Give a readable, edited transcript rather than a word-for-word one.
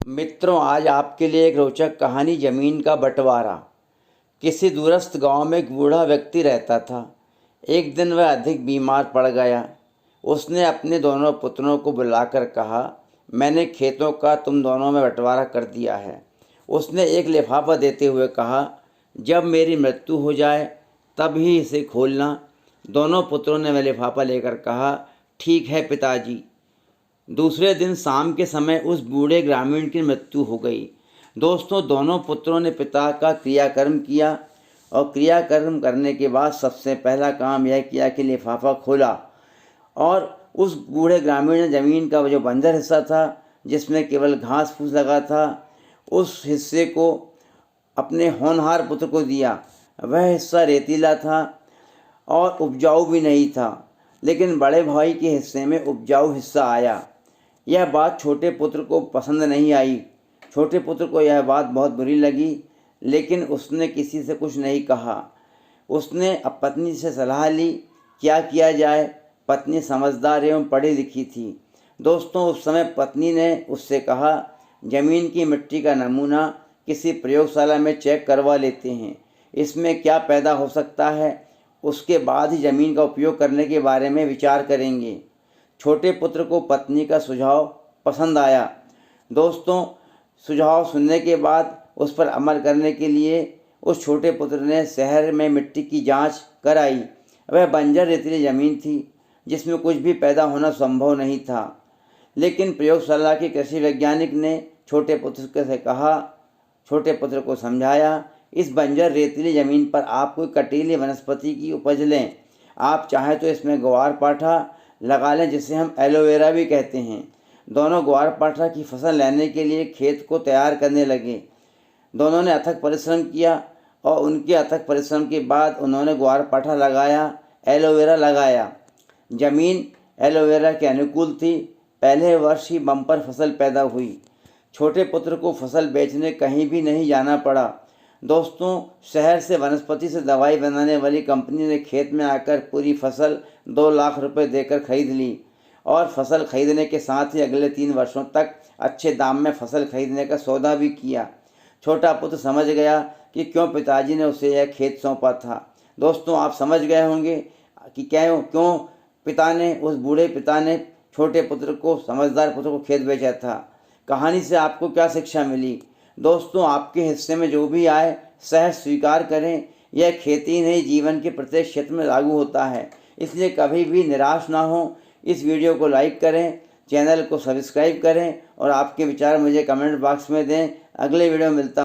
मित्रों, आज आपके लिए एक रोचक कहानी ज़मीन का बंटवारा। किसी दूरस्थ गांव में एक बूढ़ा व्यक्ति रहता था। एक दिन वह अधिक बीमार पड़ गया। उसने अपने दोनों पुत्रों को बुलाकर कहा, मैंने खेतों का तुम दोनों में बंटवारा कर दिया है। उसने एक लिफाफा देते हुए कहा, जब मेरी मृत्यु हो जाए तब ही इसे खोलना। दोनों पुत्रों ने वह लिफाफा लेकर कहा, ठीक है पिताजी। दूसरे दिन शाम के समय उस बूढ़े ग्रामीण की मृत्यु हो गई। दोस्तों, दोनों पुत्रों ने पिता का क्रियाकर्म किया और क्रियाकर्म करने के बाद सबसे पहला काम यह किया कि लिफाफा खोला और उस बूढ़े ग्रामीण ने ज़मीन का जो बंजर हिस्सा था, जिसमें केवल घास फूस लगा था, उस हिस्से को अपने होनहार पुत्र को दिया। वह हिस्सा रेतीला था और उपजाऊ भी नहीं था, लेकिन बड़े भाई के हिस्से में उपजाऊ हिस्सा आया। यह बात छोटे पुत्र को पसंद नहीं आई। छोटे पुत्र को यह बात बहुत बुरी लगी, लेकिन उसने किसी से कुछ नहीं कहा। उसने अब पत्नी से सलाह ली, क्या किया जाए। पत्नी समझदार एवं पढ़ी लिखी थी। दोस्तों, उस समय पत्नी ने उससे कहा, ज़मीन की मिट्टी का नमूना किसी प्रयोगशाला में चेक करवा लेते हैं, इसमें क्या पैदा हो सकता है, उसके बाद ही ज़मीन का उपयोग करने के बारे में विचार करेंगे। छोटे पुत्र को पत्नी का सुझाव पसंद आया। दोस्तों, सुझाव सुनने के बाद उस पर अमल करने के लिए उस छोटे पुत्र ने शहर में मिट्टी की जांच कराई। वह बंजर रेतीली ज़मीन थी जिसमें कुछ भी पैदा होना संभव नहीं था, लेकिन प्रयोगशाला के कृषि वैज्ञानिक ने छोटे पुत्र से कहा, छोटे पुत्र को समझाया, इस बंजर रेतीली ज़मीन पर आप कोई कटीली वनस्पति की उपज लें। आप चाहें तो इसमें ग्वारपाठा लगा लें, जिसे हम एलोवेरा भी कहते हैं। दोनों ग्वारपाठा की फसल लेने के लिए खेत को तैयार करने लगे। दोनों ने अथक परिश्रम किया और उनके अथक परिश्रम के बाद उन्होंने ग्वारपाठा लगाया, एलोवेरा लगाया। ज़मीन एलोवेरा के अनुकूल थी। पहले वर्ष ही बम्पर फसल पैदा हुई। छोटे पुत्र को फसल बेचने कहीं भी नहीं जाना पड़ा। दोस्तों, शहर से वनस्पति से दवाई बनाने वाली कंपनी ने खेत में आकर पूरी फसल 2 लाख रुपए देकर खरीद ली और फसल खरीदने के साथ ही अगले 3 वर्षों तक अच्छे दाम में फसल खरीदने का सौदा भी किया। छोटा पुत्र समझ गया कि क्यों पिताजी ने उसे यह खेत सौंपा था। दोस्तों, आप समझ गए होंगे कि क्यों उस बूढ़े पिता ने छोटे पुत्र को, समझदार पुत्र को खेत बेचा था। कहानी से आपको क्या शिक्षा मिली? दोस्तों, आपके हिस्से में जो भी आए सहज स्वीकार करें। यह खेती नहीं, जीवन के प्रत्येक क्षेत्र में लागू होता है, इसलिए कभी भी निराश ना हो। इस वीडियो को लाइक करें, चैनल को सब्सक्राइब करें और आपके विचार मुझे कमेंट बॉक्स में दें। अगले वीडियो में मिलता